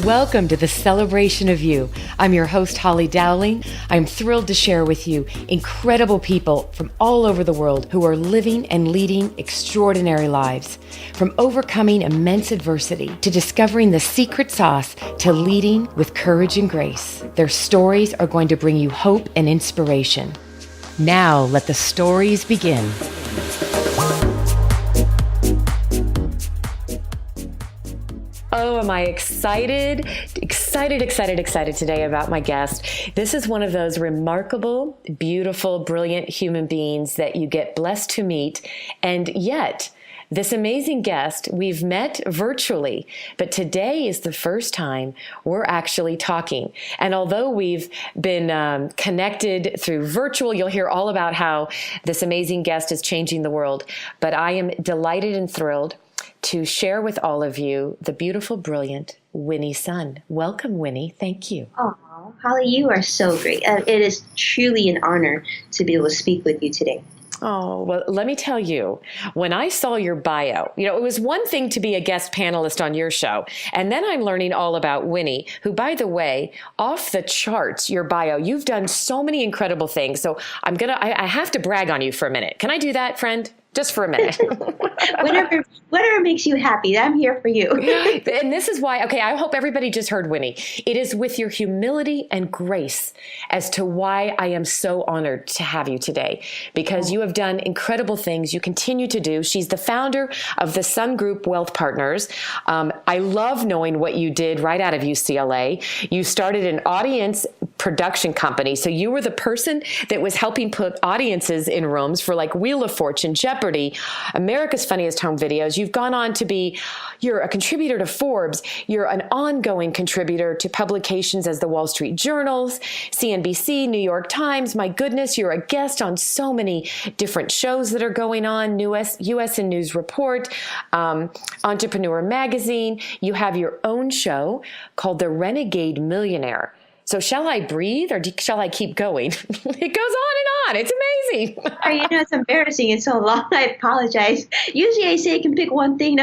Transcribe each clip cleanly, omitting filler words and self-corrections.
Welcome to the Celebration of You. I'm your host, Holly Dowling. I'm thrilled to share with you incredible people from all over the world who are living and leading extraordinary lives. From overcoming immense adversity to discovering the secret sauce to leading with courage and grace. Their stories are going to bring you hope and inspiration. Now, let the stories begin. Oh, am I excited today about my guest. This is one of those remarkable, beautiful, brilliant human beings that you get blessed to meet. And yet, this amazing guest, we've met virtually, but today is the first time we're actually talking. And although we've been connected through virtual, you'll hear all about how this amazing guest is changing the world. But I am delighted and thrilled to share with all of you the beautiful, brilliant Winnie Sun. Welcome, Winnie. Thank you. Oh, Holly, you are so great. It is truly an honor to be able to speak with you today. Oh, well, let me tell you, when I saw your bio, it was one thing to be a guest panelist on your show. And then I'm learning all about Winnie, who, by the way, off the charts, your bio, you've done so many incredible things. So I have to brag on you for a minute. Can I do that, friend? Just for a minute. Whatever makes you happy, I'm here for you. And this is why, I hope everybody just heard Winnie. It is with your humility and grace as to why I am so honored to have you today, because you have done incredible things. You continue to do. She's the founder of the Sun Group Wealth Partners. I love knowing what you did right out of UCLA. You started an audience production company. So you were the person that was helping put audiences in rooms for like Wheel of Fortune, Jeopardy, America's Funniest Home Videos. You've gone on to you're a contributor to Forbes. You're an ongoing contributor to publications as the Wall Street Journals, CNBC, New York Times. My goodness, you're a guest on so many different shows that are going on, US and News Report, Entrepreneur Magazine. You have your own show called The Renegade Millionaire. So shall I breathe or shall I keep going? It goes on and on. It's amazing. It's embarrassing. It's so long. I apologize. Usually I say I can pick one thing.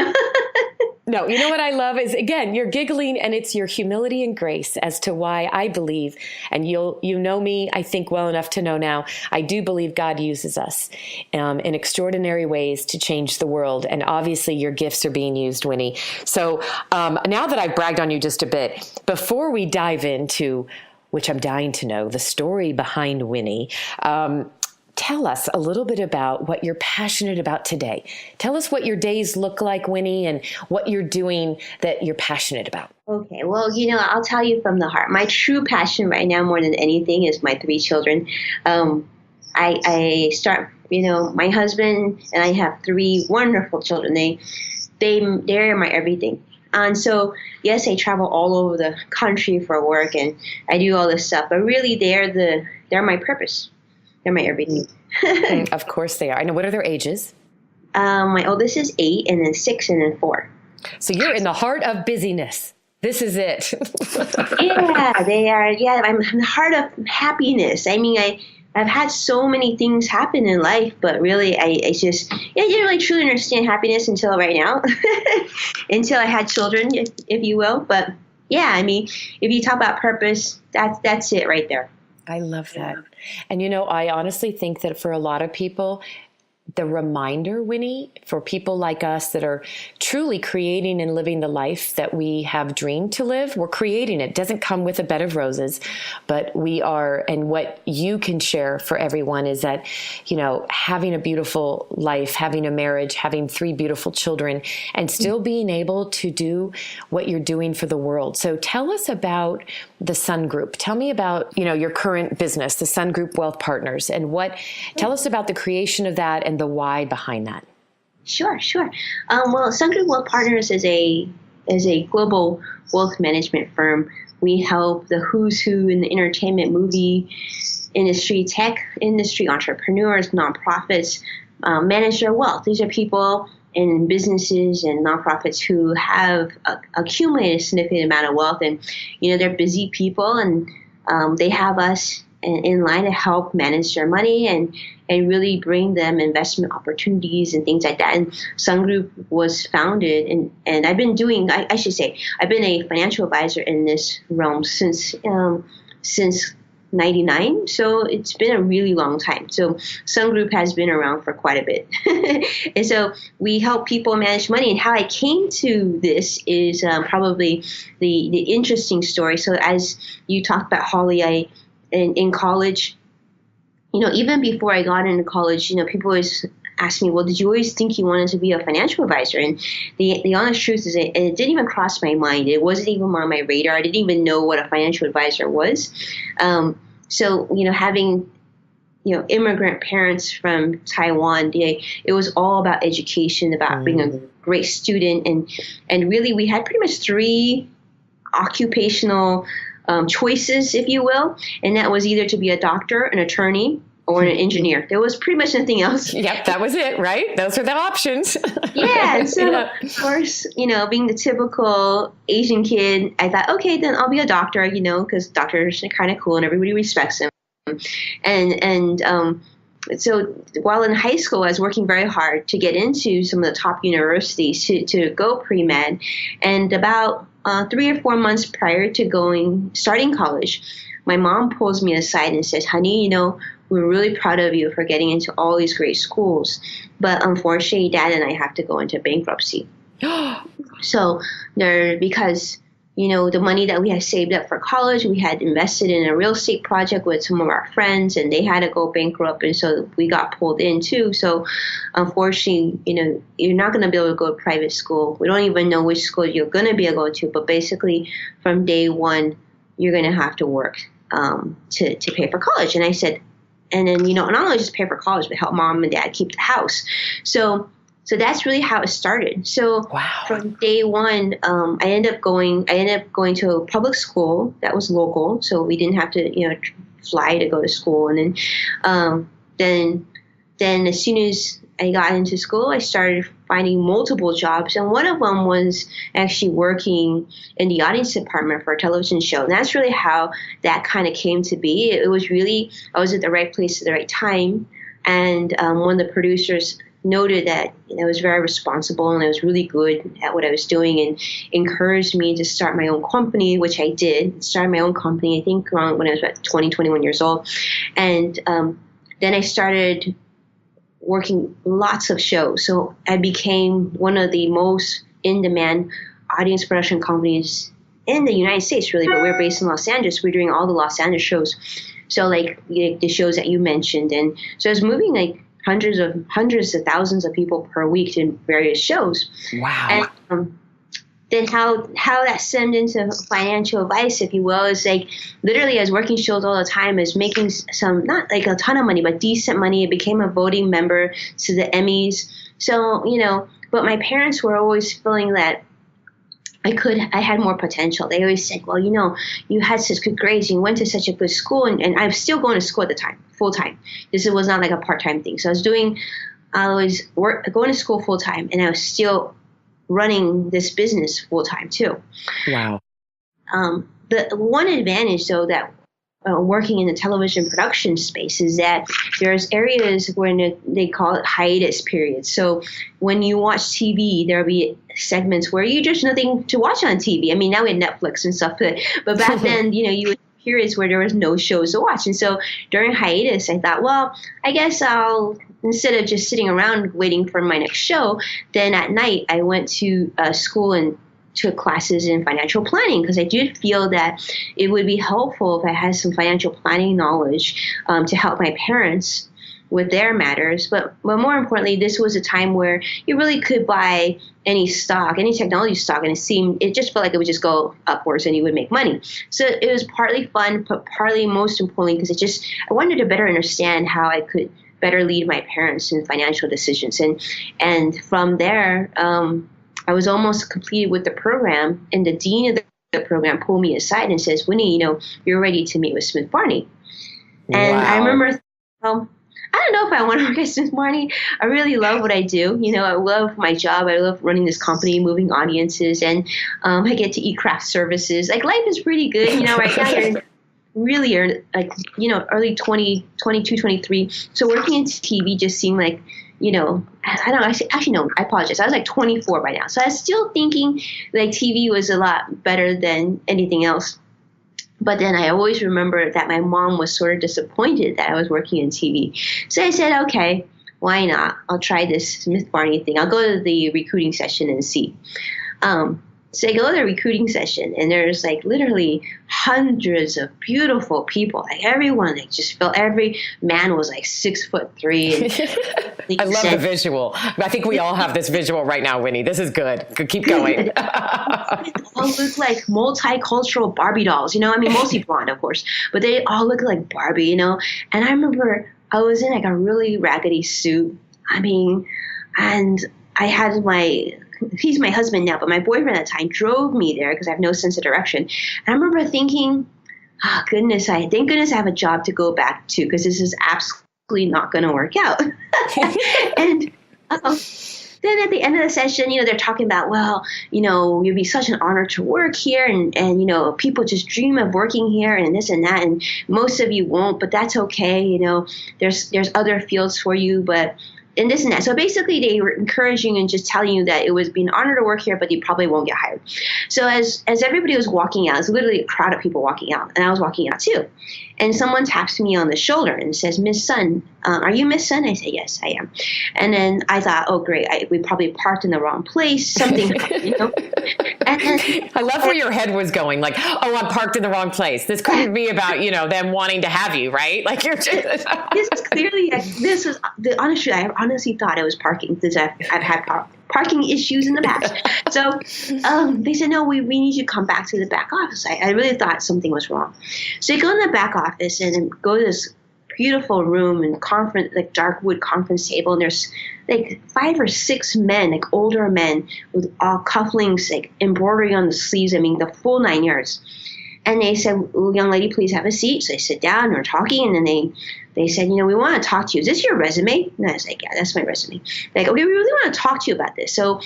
No, you know what I love is, again, you're giggling, and it's your humility and grace as to why I believe, and you know me, I think, well enough to know now, I do believe God uses us in extraordinary ways to change the world. And obviously your gifts are being used, Winnie. So now that I've bragged on you just a bit, before we dive into, which I'm dying to know, the story behind Winnie, tell us a little bit about what you're passionate about today. Tell us what your days look like, Winnie, and what you're doing that you're passionate about. Okay, well, I'll tell you from the heart. My true passion right now, more than anything, is my 3 children. I start, my husband and I have 3 wonderful children. They're my everything. And so, yes, I travel all over the country for work and I do all this stuff, but really they're my purpose. They're my everything. Of course they are. I know. What are their ages? My oldest is 8, and then 6, and then 4. So you're in the heart of busyness. This is it. Yeah, they are. Yeah, I'm in the heart of happiness. I mean, I've had so many things happen in life, but really, I didn't really truly understand happiness until right now, until I had children, if you will. But yeah, I mean, if you talk about purpose, that's it right there. I love that. And, I honestly think that for a lot of people, the reminder, Winnie, for people like us that are truly creating and living the life that we have dreamed to live, we're creating it. It doesn't come with a bed of roses, but we are. And what you can share for everyone is that, having a beautiful life, having a marriage, having 3 beautiful children, and still being able to do what you're doing for the world. So tell us about the Sun Group. Tell me about, your current business, the Sun Group Wealth Partners, and tell us about the creation of that and the why behind that. Sure. Well, Sun Group Wealth Partners is a global wealth management firm. We help the who's who in the entertainment, movie industry, tech industry, entrepreneurs, nonprofits manage their wealth. These are people in businesses and nonprofits who have accumulated a significant amount of wealth, and they're busy people, and they have us in line to help manage their money and really bring them investment opportunities and things like that. And Sun Group was founded, and I've been doing, I should say, I've been a financial advisor in this realm since 99. So it's been a really long time. So Sun Group has been around for quite a bit. And so we help people manage money. And how I came to this is probably the interesting story. So as you talked about, Holly, in college, even before I got into college, people always ask me, well, did you always think you wanted to be a financial advisor? And the honest truth is it didn't even cross my mind. It wasn't even on my radar. I didn't even know what a financial advisor was. So, having, immigrant parents from Taiwan, it was all about education, about being a great student. And really, we had pretty much three occupational choices, if you will. And that was either to be a doctor, an attorney, or an engineer. There was pretty much nothing else. Yep, that was it, right? Those are the options. Yeah. And so, of course, being the typical Asian kid, I thought, okay, then I'll be a doctor, because doctors are kind of cool and everybody respects them. So while in high school, I was working very hard to get into some of the top universities to go pre-med. And about 3 or 4 months prior to starting college, my mom pulls me aside and says, honey, we're really proud of you for getting into all these great schools. But unfortunately, Dad and I have to go into bankruptcy. So because the money that we had saved up for college, we had invested in a real estate project with some of our friends, and they had to go bankrupt, and so we got pulled in too. So unfortunately, you're not going to be able to go to private school. We don't even know which school you're going to be able to go to, but basically from day one, you're going to have to work to pay for college. And I said, and then, not only just pay for college, but help mom and dad keep the house. So that's really how it started. So From day one, I ended up going to a public school that was local. So we didn't have to, fly to go to school. And then as soon as I got into school, I started finding multiple jobs. And one of them was actually working in the audience department for a television show. And that's really how that kind of came to be. It was really, I was at the right place at the right time. And one of the producers noted that I was very responsible and I was really good at what I was doing, and encouraged me to start my own company, which I did. Started my own company, I think, around when I was about 20, 21 years old. And then I started working lots of shows. So I became one of the most in-demand audience production companies in the United States, really, but we're based in Los Angeles. We're doing all the Los Angeles shows. So like the shows that you mentioned. And so I was moving like hundreds of thousands of people per week in various shows. Wow. And then how that stemmed into financial advice, if you will, is like literally I was working shows all the time, is making some, not like a ton of money, but decent money. I became a voting member to the Emmys. So, but my parents were always feeling that I had more potential. They always said, well, you had such good grades, you went to such a good school, and I was still going to school at the time, full time. This was not like a part-time thing. So I was going to school full time, and I was still running this business full time too. Wow. The one advantage though that working in the television production space is that there's areas where they call it hiatus periods. So when you watch TV, there'll be segments where you just nothing to watch on TV. I mean, now we have Netflix and stuff, but back then, you would periods where there was no shows to watch. And so during hiatus, I thought, well, I guess instead of just sitting around waiting for my next show, then at night I went to school and took classes in financial planning, because I did feel that it would be helpful if I had some financial planning knowledge to help my parents with their matters. But more importantly, this was a time where you really could buy any stock, any technology stock, and it just felt like it would just go upwards and you would make money. So it was partly fun, but partly most importantly, because I wanted to better understand how I could better lead my parents in financial decisions. And from there, I was almost completed with the program, and the dean of the program pulled me aside and says, Winnie, you're ready to meet with Smith Barney. And I remember, I don't know if I want to work at Smith Barney. I really love what I do. I love my job. I love running this company, moving audiences, and I get to eat craft services. Like, life is pretty good. Right now really early, like, early 20, 22, 23. So working in TV just seemed like, I don't know, actually, no, I apologize. I was like 24 by now. So I was still thinking like TV was a lot better than anything else. But then I always remember that my mom was sort of disappointed that I was working in TV. So I said, okay, why not? I'll try this Smith Barney thing. I'll go to the recruiting session and see. So I go to the recruiting session, and there's like literally hundreds of beautiful people. Like everyone, like just felt every man was like 6'3". And I love the visual. I think we all have this visual right now, Winnie. This is good. Keep going. They all look like multicultural Barbie dolls, I mean, mostly blonde, of course, but they all look like Barbie, And I remember I was in like a really raggedy suit. I mean, and I had he's my husband now, but my boyfriend at the time drove me there because I have no sense of direction. And I remember thinking, thank goodness I have a job to go back to, because this is absolutely not going to work out. And then at the end of the session, they're talking about, well, it'd be such an honor to work here. And people just dream of working here and this and that. And most of you won't, but that's okay. There's other fields for you, but and this and that. So basically they were encouraging and just telling you that it was being an honor to work here, but you probably won't get hired. So as everybody was walking out, it was literally a crowd of people walking out, and I was walking out too. And someone taps me on the shoulder and says, Miss Sun, are you Miss Sun? I say, yes, I am. And then I thought, oh, great. We probably parked in the wrong place. Something happened, And then, I love where your head was going. Like, oh, I'm parked in the wrong place. This couldn't be about, them wanting to have you, right? Like you're just... This is clearly, this was the honest truth. I honestly thought it was parking, because I've had parking issues in the past. So they said, no, we need you to come back to the back office. I really thought something was wrong. So you go in the back office and go to this beautiful room and conference, like dark wood conference table. And there's like 5 or 6 men, like older men with all cufflinks, like embroidery on the sleeves. I mean, the full 9 yards. And they said, well, young lady, please have a seat. So I sit down and we're talking. And then they said, we want to talk to you. Is this your resume? And I was like, yeah, that's my resume. Like, okay, we really want to talk to you about this. So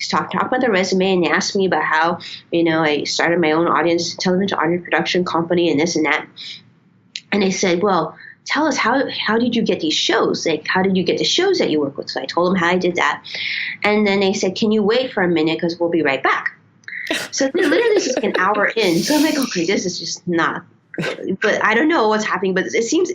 talk about the resume, and they asked me about how, I started my own television audience production company and this and that. And they said, well, tell us, how did you get these shows? Like, how did you get the shows that you work with? So I told them how I did that. And then they said, can you wait for a minute, because we'll be right back. So literally this is an hour in. So I'm like, okay, this is just not, but I don't know what's happening, but it seems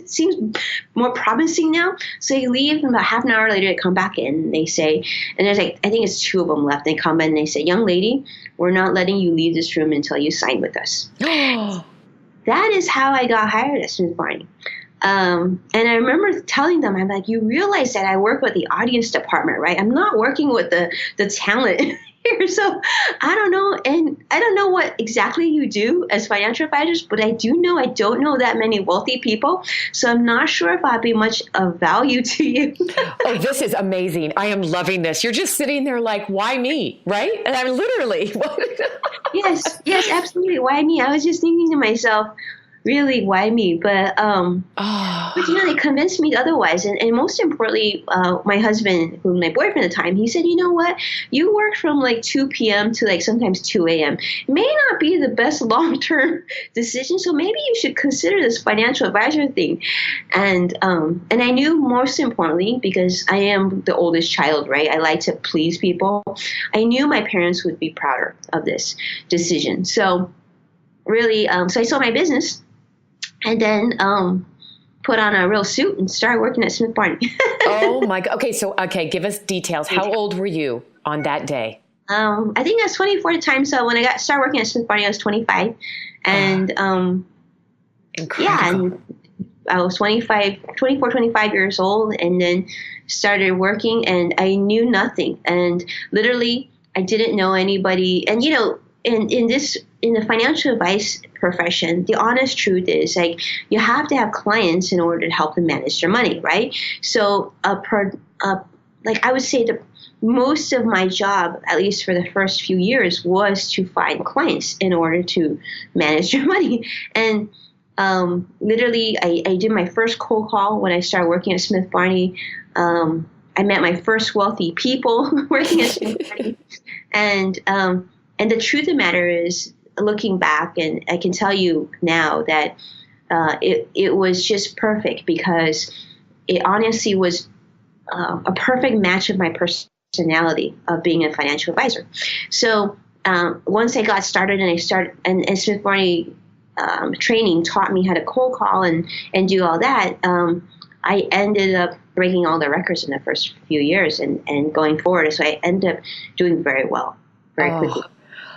more promising now. So you leave, and about half an hour later they come back in, and they say, and there's like, I think it's 2 of them left. They come in and they say, young lady, we're not letting you leave this room until you sign with us. That is how I got hired at Smith Barney. And I remember telling them, I'm like, you realize that I work with the audience department, right? I'm not working with the talent here. So I don't know. And I don't know what exactly you do as financial advisors, but I do know I don't know that many wealthy people. So I'm not sure if I'd be much of value to you. Oh, this is amazing. I am loving this. You're just sitting there like, why me? Right? And I'm literally. Yes, absolutely. Why me? I was just thinking to myself, really, why me? But they convinced me otherwise. And most importantly, my husband, who was my boyfriend at the time, he said, you know what? You work from like 2 p.m. to like sometimes 2 a.m. It may not be the best long-term decision. So maybe you should consider this financial advisor thing. And I knew, most importantly, because I am the oldest child, right? I like to please people. I knew my parents would be prouder of this decision. So really, so I sold my business. And then put on a real suit and started working at Smith Barney. Oh my God. Okay, give us details. How old were you on that day? I think I was 24 at the time. So when I started working at Smith Barney, I was 25. And and I was 24, 25 years old, and then started working, and I knew nothing. And literally, I didn't know anybody. And, in the financial advice profession, the honest truth is, like, you have to have clients in order to help them manage their money, right? So, I would say that most of my job, at least for the first few years, was to find clients in order to manage their money. And literally, I did my first cold call when I started working at Smith Barney. I met my first wealthy people working at Smith Barney. And the truth of the matter is, looking back, and I can tell you now that it was just perfect because it honestly was a perfect match of my personality of being a financial advisor. So once I got started and Smith Barney training taught me how to cold call and do all that, I ended up breaking all the records in the first few years and going forward. So I ended up doing very well, very quickly.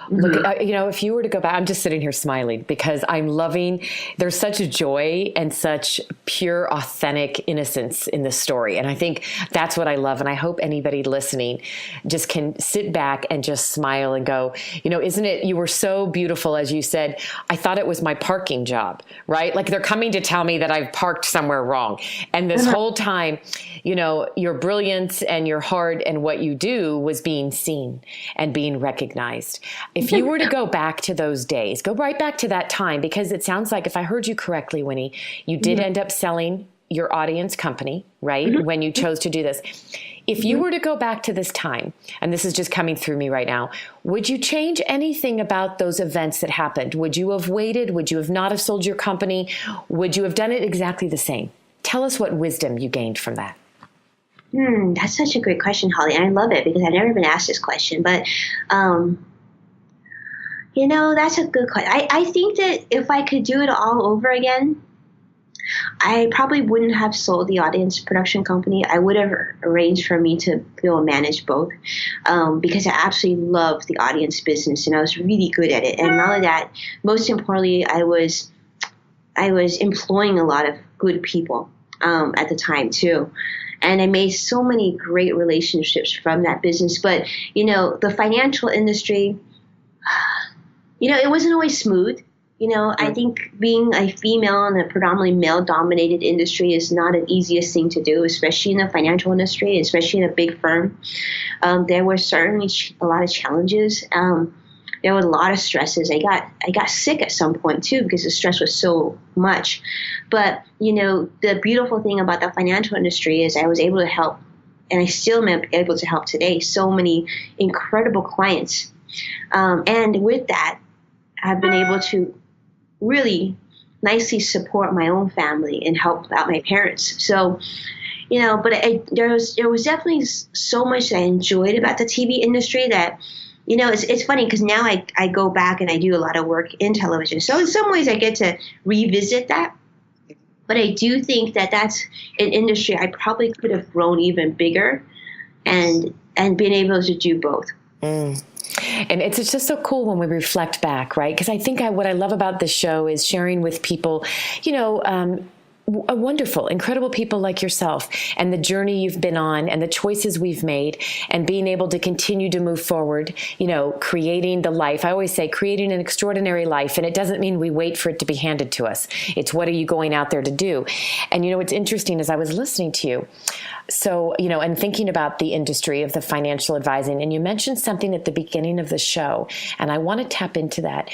Look, if you were to go back, I'm just sitting here smiling because I'm loving, there's such joy and such pure, authentic innocence in this story. And I think that's what I love. And I hope anybody listening just can sit back and just smile and go, isn't it, you were so beautiful, as you said, I thought it was my parking job, right? Like they're coming to tell me that I've parked somewhere wrong. And this whole time, your brilliance and your heart and what you do was being seen and being recognized. If you were to go back to those days, go right back to that time, because it sounds like, if I heard you correctly, Winnie, you did end up selling your audience company, right? When you chose to do this. If you were to go back to this time, and this is just coming through me right now, would you change anything about those events that happened? Would you have waited? Would you have not have sold your company? Would you have done it exactly the same? Tell us what wisdom you gained from that. That's such a great question, Holly. And I love it because I've never been asked this question. But that's a good question. I think that if I could do it all over again, I probably wouldn't have sold the audience production company. I would have arranged for me to manage both because I absolutely love the audience business and I was really good at it. And not only that, most importantly, I was employing a lot of good people at the time too. And I made so many great relationships from that business. But, the financial industry, it wasn't always smooth. I think being a female in a predominantly male-dominated industry is not the easiest thing to do, especially in the financial industry, especially in a big firm. There were certainly a lot of challenges. There were a lot of stresses. I got sick at some point too because the stress was so much. But the beautiful thing about the financial industry is I was able to help, and I still am able to help today, so many incredible clients. And with that, I've been able to really nicely support my own family and help out my parents. So, but there was definitely so much that I enjoyed about the TV industry that, it's funny because now I go back and I do a lot of work in television. So in some ways I get to revisit that. But I do think that that's an industry I probably could have grown even bigger and been able to do both. And it's just so cool when we reflect back, right? Because I think what I love about this show is sharing with people, wonderful, incredible people like yourself and the journey you've been on and the choices we've made and being able to continue to move forward, creating the life. I always say creating an extraordinary life. And it doesn't mean we wait for it to be handed to us. It's what are you going out there to do? And, what's interesting as I was listening to you. So, and thinking about the industry of the financial advising, and you mentioned something at the beginning of the show, and I want to tap into that.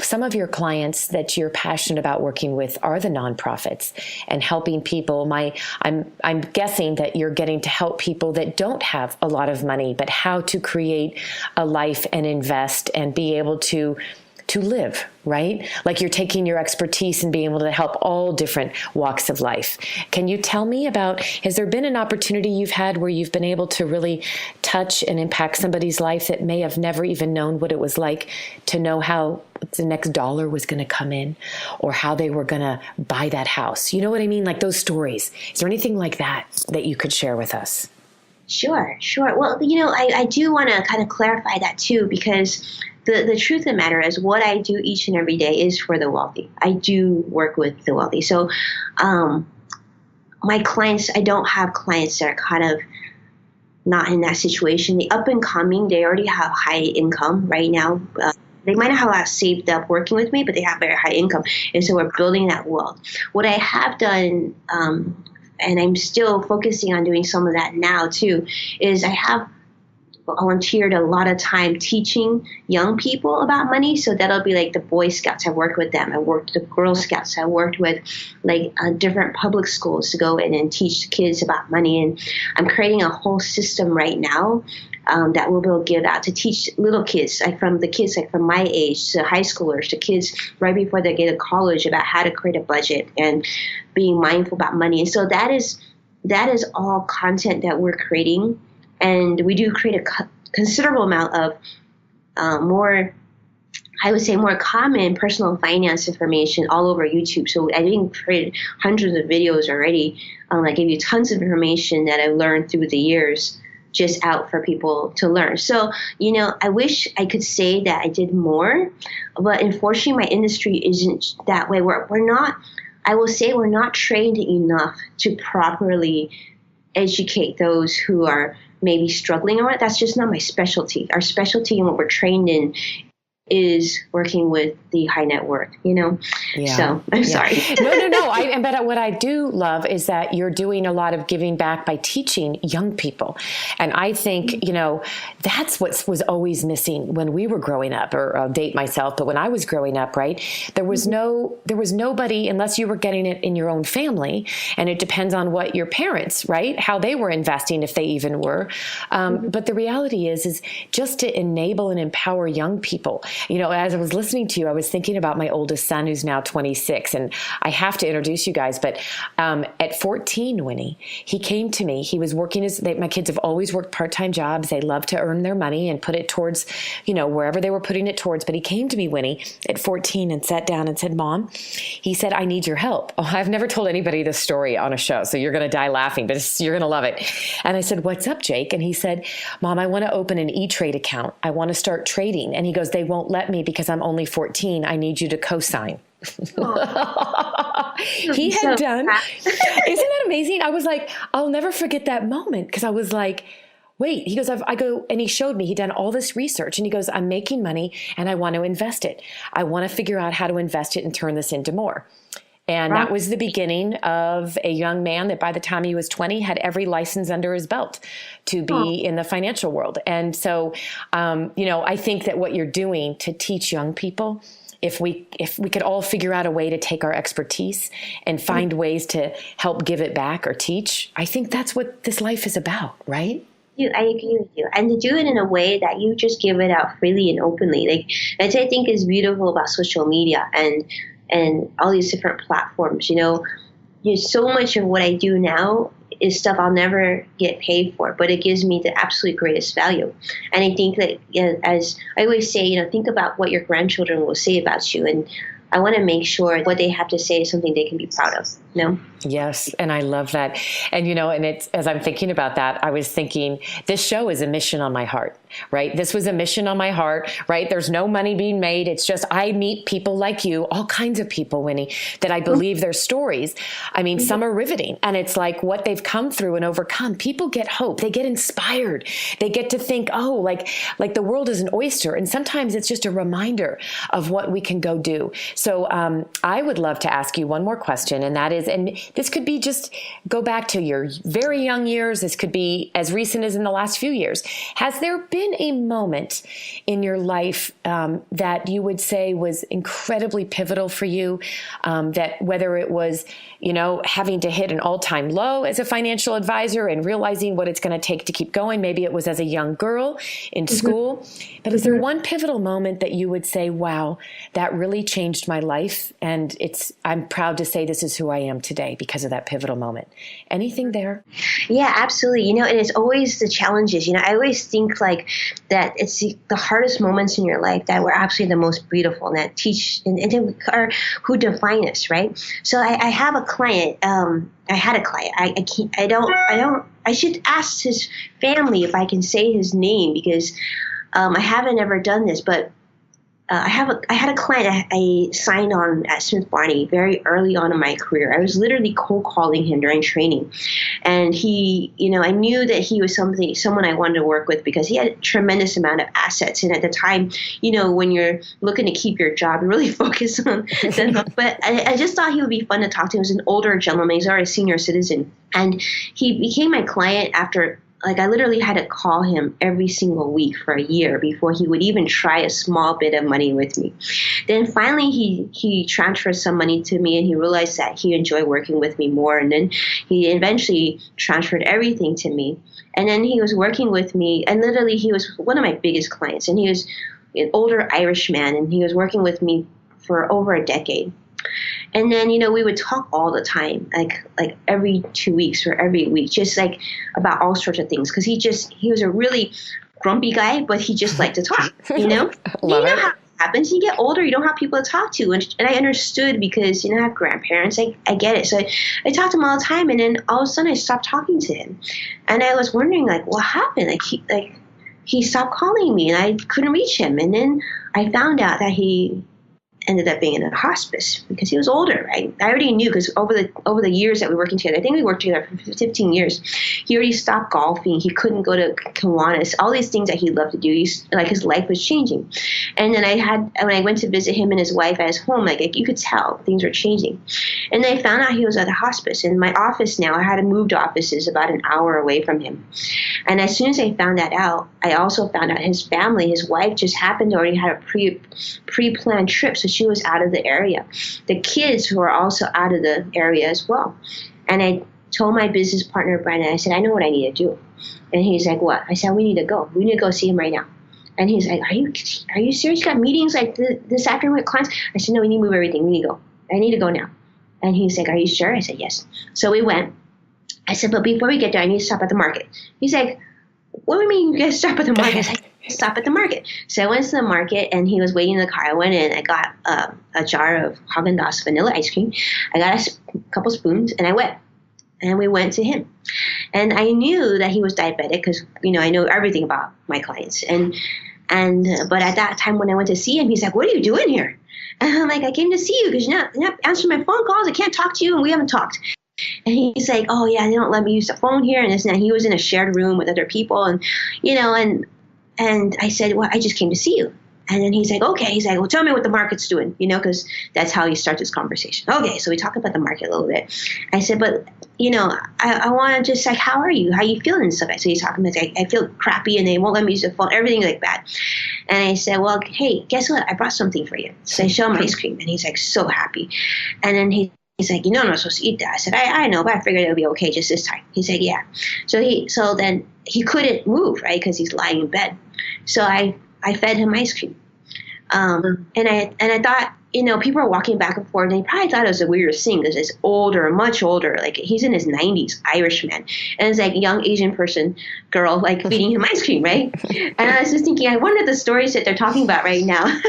Some of your clients that you're passionate about working with are the nonprofits and helping people. I'm guessing that you're getting to help people that don't have a lot of money, but how to create a life and invest and be able to live, right? Like you're taking your expertise and being able to help all different walks of life. Can you tell me about, has there been an opportunity you've had where you've been able to really touch and impact somebody's life that may have never even known what it was like to know how the next dollar was going to come in or how they were going to buy that house? You know what I mean? Like those stories. Is there anything like that you could share with us? Sure. Well, I do want to kind of clarify that too, because the truth of the matter is what I do each and every day is for the wealthy. I do work with the wealthy. So my clients, I don't have clients that are kind of not in that situation. The up and coming, they already have high income right now. They might not have a lot saved up working with me, but they have very high income. And so we're building that wealth. What I have done, and I'm still focusing on doing some of that now too, is I have volunteered a lot of time teaching young people about money. So that'll be like the Boy Scouts. I worked with them. I worked with the Girl Scouts. I worked with like different public schools to go in and teach kids about money. And I'm creating a whole system right now that we'll be able to give out to teach little kids, like from the kids like from my age to high schoolers to kids right before they get to college, about how to create a budget and being mindful about money. And so that is all content that we're creating. And we do create a considerable amount of more common personal finance information all over YouTube. So I didn't create hundreds of videos already. I give you tons of information that I've learned through the years just out for people to learn. So, I wish I could say that I did more, but unfortunately my industry isn't that way. We're not trained enough to properly educate those who are maybe struggling or that's just not my specialty. Our specialty and what we're trained in is working with the high net worth, Yeah. So I'm sorry. No. But what I do love is that you're doing a lot of giving back by teaching young people. And I think, that's what was always missing when we were growing up, or I'll date myself. But when I was growing up, right, there was nobody, unless you were getting it in your own family. And it depends on what your parents, right, how they were investing, if they even were. But the reality is just to enable and empower young people. As I was listening to you, I was thinking about my oldest son, who's now 26, and I have to introduce you guys. But at 14, Winnie, he came to me. He was working my kids have always worked part-time jobs. They love to earn their money and put it towards, wherever they were putting it towards. But he came to me, Winnie, at 14 and sat down and said, Mom, he said, I need your help. Oh, I've never told anybody this story on a show, so you're going to die laughing, but you're going to love it. And I said, what's up, Jake? And he said, Mom, I want to open an E-Trade account. I want to start trading. And he goes, they won't let me because I'm only 14. I need you to co-sign. He had done. Isn't that amazing? I was like, I'll never forget that moment, because I was like, wait, he goes, I go, and he showed me, he'd done all this research, and he goes, I'm making money and I want to invest it. I want to figure out how to invest it and turn this into more. And that was the beginning of a young man that by the time he was 20 had every license under his belt to be in the financial world. And so, I think that what you're doing to teach young people, if we could all figure out a way to take our expertise and find ways to help give it back or teach, I think that's what this life is about, right? I agree with you. And to do it in a way that you just give it out freely and openly. Like, that's what I think is beautiful about social media and all these different platforms. So much of what I do now is stuff I'll never get paid for, but it gives me the absolute greatest value. And I think that, as I always say, think about what your grandchildren will say about you. And I want to make sure what they have to say is something they can be proud of. Yes. And I love that. And, and it's, as I'm thinking about that, I was thinking this show is a mission on my heart, right? This was a mission on my heart, right? There's no money being made. It's just, I meet people like you, all kinds of people, Winnie, that I believe their stories. I mean, some are riveting, and it's like what they've come through and overcome. People get hope. They get inspired. They get to think, like the world is an oyster. And sometimes it's just a reminder of what we can go do. So I would love to ask you one more question, and that is, and this could be just go back to your very young years. This could be as recent as in the last few years. Has there been a moment in your life that you would say was incredibly pivotal for you, that whether it was, having to hit an all-time low as a financial advisor and realizing what it's going to take to keep going, maybe it was as a young girl in school, but is there one pivotal moment that you would say, wow, that really changed my life, and I'm proud to say this is who I am today because of that pivotal moment? Anything there? Yeah, absolutely. And it's always the challenges. I always think like that it's the hardest moments in your life that were actually the most beautiful, and that teach and are who define us, right? So I have a client. I had a client. I should ask his family if I can say his name, because I haven't ever done this, but I had a client I signed on at Smith Barney very early on in my career. I was literally cold calling him during training, and he, I knew that he was someone I wanted to work with because he had a tremendous amount of assets. And at the time, when you're looking to keep your job, you really focus on them. But I just thought he would be fun to talk to. He was an older gentleman. He's already a senior citizen, and he became my client after like I literally had to call him every single week for a year before he would even try a small bit of money with me. Then finally he transferred some money to me, and he realized that he enjoyed working with me more. And then he eventually transferred everything to me. And then he was working with me, and literally he was one of my biggest clients. And he was an older Irish man, and he was working with me for over a decade. And then, we would talk all the time, like every 2 weeks or every week, just like about all sorts of things. Because he was a really grumpy guy, but he just liked to talk, Love it. how it happens. You get older, you don't have people to talk to. And I understood because, I have grandparents. I get it. So I talked to him all the time. And then all of a sudden I stopped talking to him. And I was wondering, like, what happened? He stopped calling me and I couldn't reach him. And then I found out that he ended up being in a hospice because he was older, right? I already knew because over the years that we were working together, I think we worked together for 15 years. He already stopped golfing. He couldn't go to Kiwanis. All these things that he loved to do. His life was changing. And then when I went to visit him and his wife at his home, like you could tell things were changing. And then I found out he was at a hospice. In my office now, I had moved offices about an hour away from him. And as soon as I found that out, I also found out his family, his wife just happened to already have a pre-planned trip. So she was out of the area. The kids were also out of the area as well. And I told my business partner, Brandon, I said, I know what I need to do. And he's like, what? I said, we need to go. We need to go see him right now. And he's like, are you serious? You got meetings like this afternoon with clients? I said, no, we need to move everything. We need to go. I need to go now. And he's like, are you sure? I said, yes. So we went. I said, but before we get there, I need to stop at the market. He's like, what do you mean you guys stop at the market? I said, stop at the market. So I went to the market and he was waiting in the car. I went in, I got a jar of Haagen-Dazs vanilla ice cream. I got a couple spoons and I went. And we went to him. And I knew that he was diabetic because, I know everything about my clients. But at that time when I went to see him, he's like, what are you doing here? And I'm like, I came to see you because you're not answering my phone calls. I can't talk to you and we haven't talked. And he's like, oh yeah, they don't let me use the phone here and this and that. He was in a shared room with other people and I said, well, I just came to see you. And then he's like, okay. He's like, well, tell me what the market's doing, because that's how he starts his conversation. Okay, so we talk about the market a little bit. I said, but, I want to just like, how are you? How you feeling and stuff? So he's talking about, I feel crappy and they won't let me use the phone, everything like that. And I said, well, hey, guess what? I brought something for you. So I show him ice cream and he's like so happy. And then he's like, I'm not supposed to eat that. I said, I know, but I figured it would be okay just this time. He's like, yeah. So then he couldn't move, right? Because he's lying in bed. So I fed him ice cream. And I thought, people are walking back and forth and they probably thought it was the weirdest thing because it's older, much older. Like he's in his 90s, Irishman. And it's like a young Asian girl, like feeding him ice cream, right? And I was just thinking, I wonder the stories that they're talking about right now.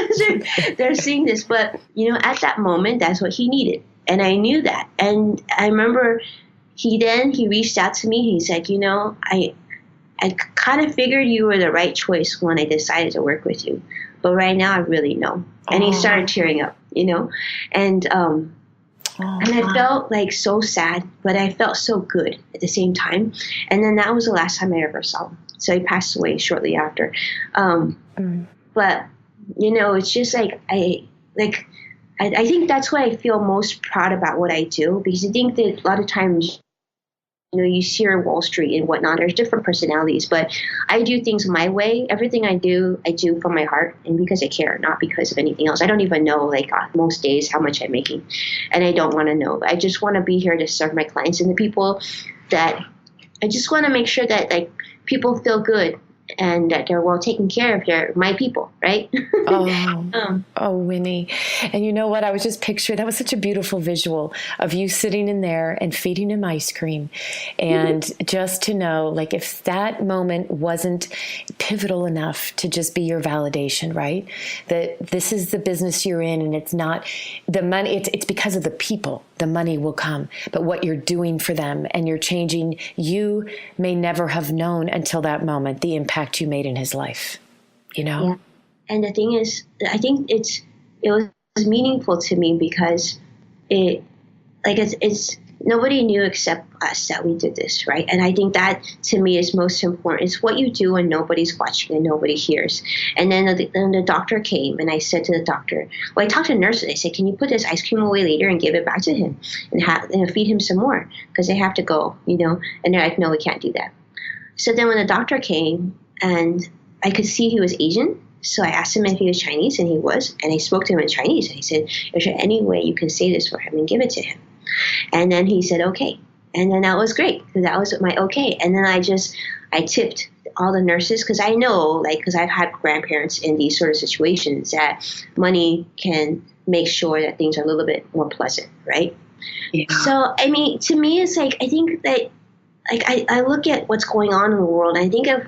They're seeing this. But, at that moment, that's what he needed. And I knew that. And I remember he reached out to me. He said, I kind of figured you were the right choice when I decided to work with you. But right now I really know. And he started tearing up, and I felt like so sad, but I felt so good at the same time. And then that was the last time I ever saw him. So he passed away shortly after. But, it's just like, I think that's what I feel most proud about what I do, because I think that a lot of times, you see her Wall Street and whatnot. There's different personalities, but I do things my way. Everything I do from my heart and because I care, not because of anything else. I don't even know, most days how much I'm making, and I don't want to know. I just want to be here to serve my clients and the people that I just want to make sure that people feel good and that they're well taken care of. They're my people, right? Oh, Winnie. And you know what? I was just picturing, that was such a beautiful visual of you sitting in there and feeding him ice cream. And just to know, if that moment wasn't pivotal enough to just be your validation, right? That this is the business you're in and it's not the money, it's because of the people. The money will come, but what you're doing for them and you're changing, you may never have known until that moment, the impact you made in his life, Yeah. And the thing is, I think it was meaningful to me because it's nobody knew except us that we did this, right? And I think that to me is most important. It's what you do when nobody's watching and nobody hears. And then the doctor came and I said to the doctor, well, I talked to the nurses. I said, can you put this ice cream away later and give it back to him and feed him some more? Because they have to go, And they're like, no, we can't do that. So then when the doctor came and I could see he was Asian, so I asked him if he was Chinese, and he was. And I spoke to him in Chinese, and he said, is there any way you can say this for him and give it to him? And then he said, okay. And then that was great, because that was my okay. And then I tipped all the nurses, because I know, because I've had grandparents in these sort of situations, that money can make sure that things are a little bit more pleasant, right? Yeah. So, I mean, to me, it's I think that, I look at what's going on in the world, and I think of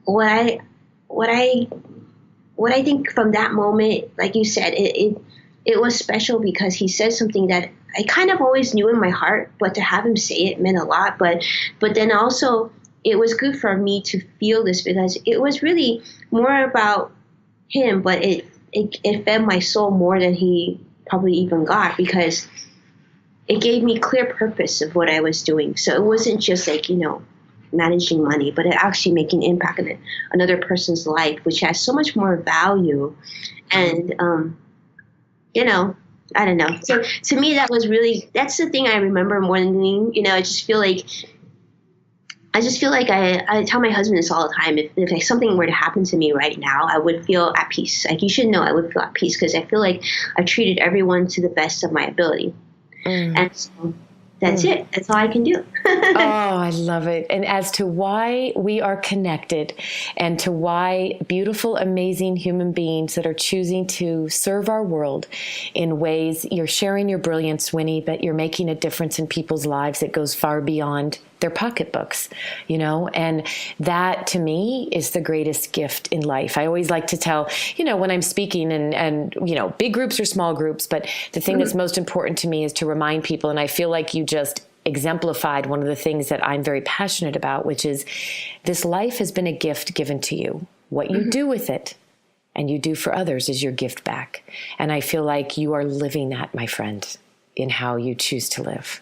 what I think from that moment, like you said, it was special because he said something that I kind of always knew in my heart, but to have him say it meant a lot. But then also it was good for me to feel this, because it was really more about him, but it fed my soul more than he probably even got, because it gave me clear purpose of what I was doing. So it wasn't just managing money, but it actually making an impact on another person's life, which has so much more value. And, I don't know. So to me, that's the thing I remember more than anything. I just feel like I tell my husband this all the time. If something were to happen to me right now, I would feel at peace. You should know I would feel at peace, because I feel like I've treated everyone to the best of my ability. And so that's it. That's all I can do. Oh, I love it. And as to why we are connected, and to why beautiful, amazing human beings that are choosing to serve our world in ways, you're sharing your brilliance, Winnie, but you're making a difference in people's lives that goes far beyond their pocketbooks, and that to me is the greatest gift in life. I always like to tell, when I'm speaking and big groups or small groups, but the thing that's most important to me is to remind people. And I feel like you just exemplified one of the things that I'm very passionate about, which is this life has been a gift given to you. What you do with it and you do for others is your gift back. And I feel like you are living that, my friend, in how you choose to live.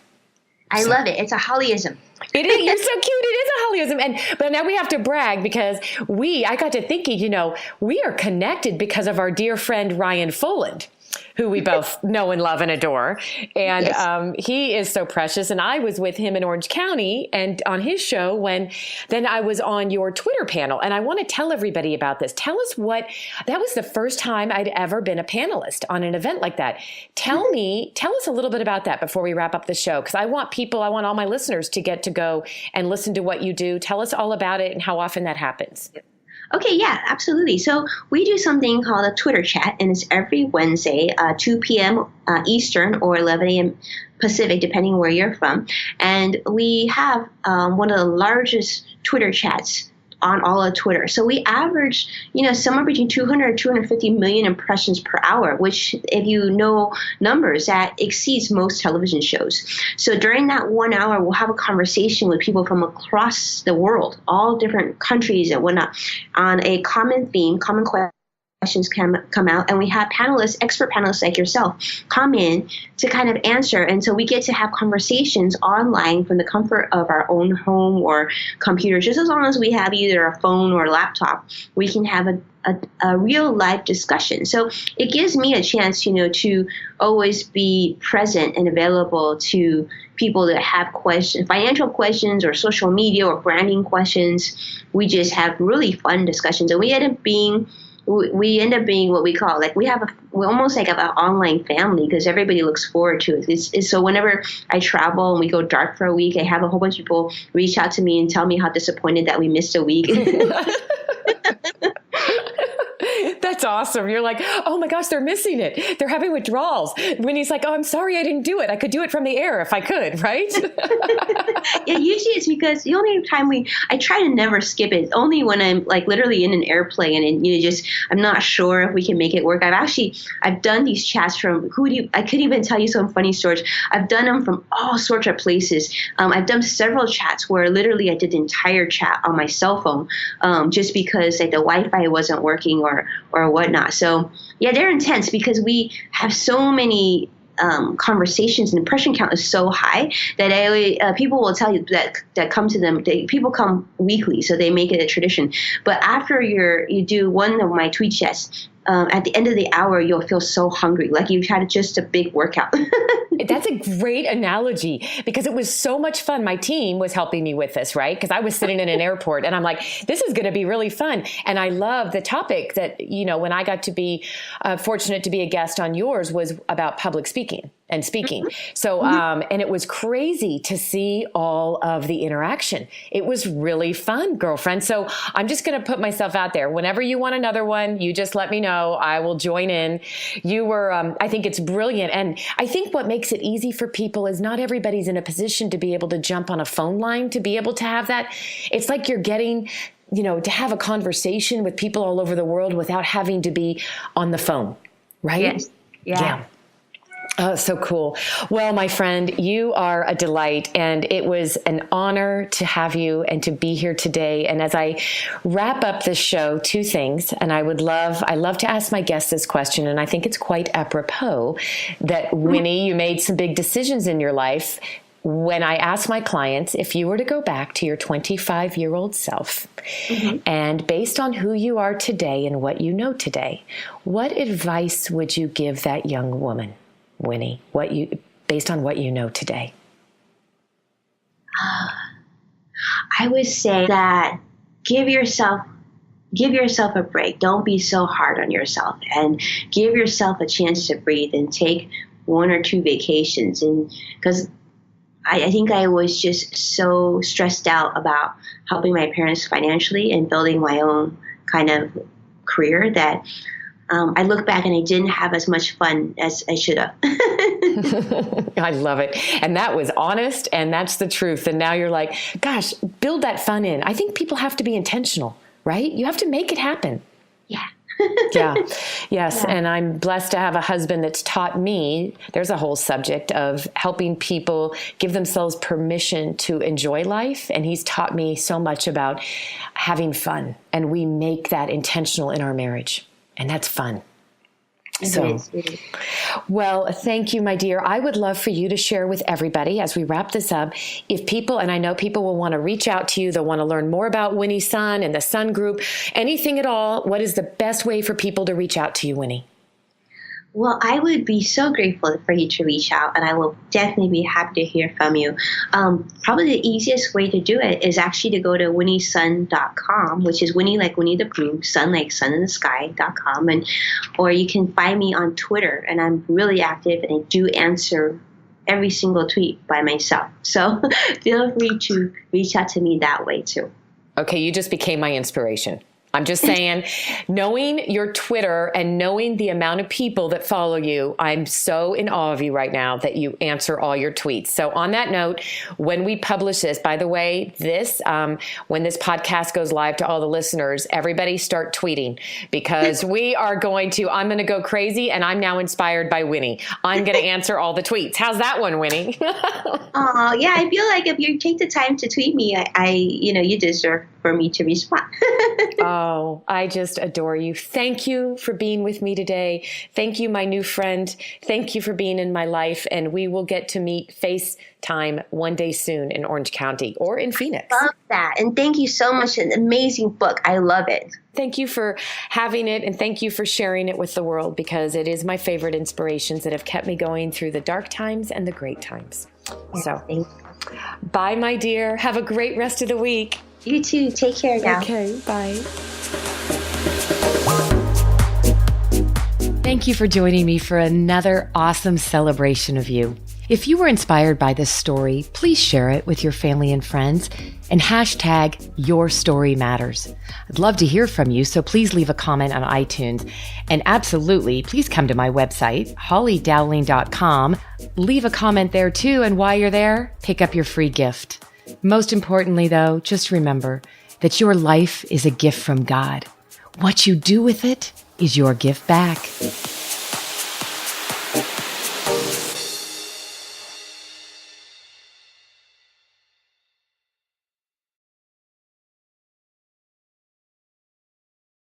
I love it. It's a Hollyism. It is. You're so cute. It is a Hollyism. But now we have to brag, because I got to thinking, we are connected because of our dear friend, Ryan Foland, who we both know and love and adore. And yes. He is so precious. And I was with him in Orange County and on his show then I was on your Twitter panel. And I want to tell everybody about this. Tell us that was the first time I'd ever been a panelist on an event like that. Tell us a little bit about that before we wrap up the show. Because I want all my listeners to get to go and listen to what you do. Tell us all about it and how often that happens. Okay, yeah, absolutely. So we do something called a Twitter chat, and it's every Wednesday, 2 p.m. Eastern or 11 a.m. Pacific, depending where you're from. And we have one of the largest Twitter chats on all of Twitter. So we average, somewhere between 200 and 250 million impressions per hour, which, if you know numbers, that exceeds most television shows. So during that 1 hour, we'll have a conversation with people from across the world, all different countries and whatnot, on a common theme, common questions come out, and we have expert panelists like yourself come in to kind of answer. And so we get to have conversations online from the comfort of our own home or computer. Just as long as we have either a phone or a laptop, we can have a real life discussion. So it gives me a chance, to always be present and available to people that have questions, financial questions or social media or branding questions. We just have really fun discussions, and we end up being what we call, we almost have an online family, because everybody looks forward to it. So whenever I travel and we go dark for a week, I have a whole bunch of people reach out to me and tell me how disappointed that we missed a week. That's awesome. You're like, oh my gosh, they're missing it. They're having withdrawals. When he's like, oh, I'm sorry I didn't do it. I could do it from the air if I could, right? Yeah, usually it's because the only time I try to never skip it, only when I'm literally in an airplane and I'm not sure if we can make it work. I've done these chats from, I could even tell you some funny stories. I've done them from all sorts of places. I've done several chats where literally I did the entire chat on my cell phone, just because the Wi-Fi wasn't working or whatnot. So yeah, they're intense because we have so many conversations, and impression count is so high that people will tell you that come to them. People come weekly, so they make it a tradition. But after you do one of my tweet chats, at the end of the hour, you'll feel so hungry, like you've had just a big workout. That's a great analogy because it was so much fun. My team was helping me with this, right? Because I was sitting in an airport and I'm like, this is going to be really fun. And I love the topic that, when I got to be fortunate to be a guest on yours was about public speaking and speaking. So, and it was crazy to see all of the interaction. It was really fun, girlfriend. So I'm just going to put myself out there. Whenever you want another one, you just let me know. I will join in. You were, I think it's brilliant. And I think what makes it easy for people is not everybody's in a position to be able to jump on a phone line, to be able to have that. It's like you're getting, to have a conversation with people all over the world without having to be on the phone, right? Yes. Yeah. Oh, so cool. Well, my friend, you are a delight, and it was an honor to have you and to be here today. And as I wrap up this show, two things, and I love to ask my guests this question, and I think it's quite apropos that, Winnie, you made some big decisions in your life. When I ask my clients, if you were to go back to your 25-year-old self, and based on who you are today and what you know today, what advice would you give that young woman? Winnie, based on what you know today? I would say that give yourself a break. Don't be so hard on yourself, and give yourself a chance to breathe and take 1 or 2 vacations. And because I think I was just so stressed out about helping my parents financially and building my own kind of career that I look back and I didn't have as much fun as I should have. I love it. And that was honest, and that's the truth. And now you're like, gosh, build that fun in. I think people have to be intentional, right? You have to make it happen. Yeah. Yeah. Yes. Yeah. And I'm blessed to have a husband that's taught me, there's a whole subject of helping people give themselves permission to enjoy life. And he's taught me so much about having fun. And we make that intentional in our marriage. And that's fun. It is. Well, thank you, my dear. I would love for you to share with everybody as we wrap this up. If people, and I know people will want to reach out to you, they'll want to learn more about Winnie Sun and the Sun Group, anything at all, what is the best way for people to reach out to you, Winnie? Well, I would be so grateful for you to reach out, and I will definitely be happy to hear from you. Probably the easiest way to do it is actually to go to winniesun.com, which is Winnie like Winnie the Pooh, Sun like sun in the sky.com, or you can find me on Twitter, and I'm really active, and I do answer every single tweet by myself. So feel free to reach out to me that way too. Okay, you just became my inspiration. I'm just saying, knowing your Twitter and knowing the amount of people that follow you, I'm so in awe of you right now that you answer all your tweets. So on that note, when we publish this, by the way, when this podcast goes live to all the listeners, everybody start tweeting, because I'm going to go crazy, and I'm now inspired by Winnie. I'm going to answer all the tweets. How's that one, Winnie? Yeah, I feel like if you take the time to tweet me, you deserve for me to respond. Oh, I just adore you. Thank you for being with me today. Thank you, my new friend. Thank you for being in my life. And we will get to meet FaceTime one day soon in Orange County or in Phoenix. I love that. And thank you so much. An amazing book. I love it. Thank you for having it. And thank you for sharing it with the world, because it is my favorite inspirations that have kept me going through the dark times and the great times. So bye, my dear. Have a great rest of the week. You too. Take care now. Okay, bye. Thank you for joining me for another awesome celebration of you. If you were inspired by this story, please share it with your family and friends and hashtag Your Story Matters. I'd love to hear from you, so please leave a comment on iTunes. And absolutely, please come to my website, hollydowling.com. Leave a comment there too, and while you're there, pick up your free gift. Most importantly, though, just remember that your life is a gift from God. What you do with it is your gift back.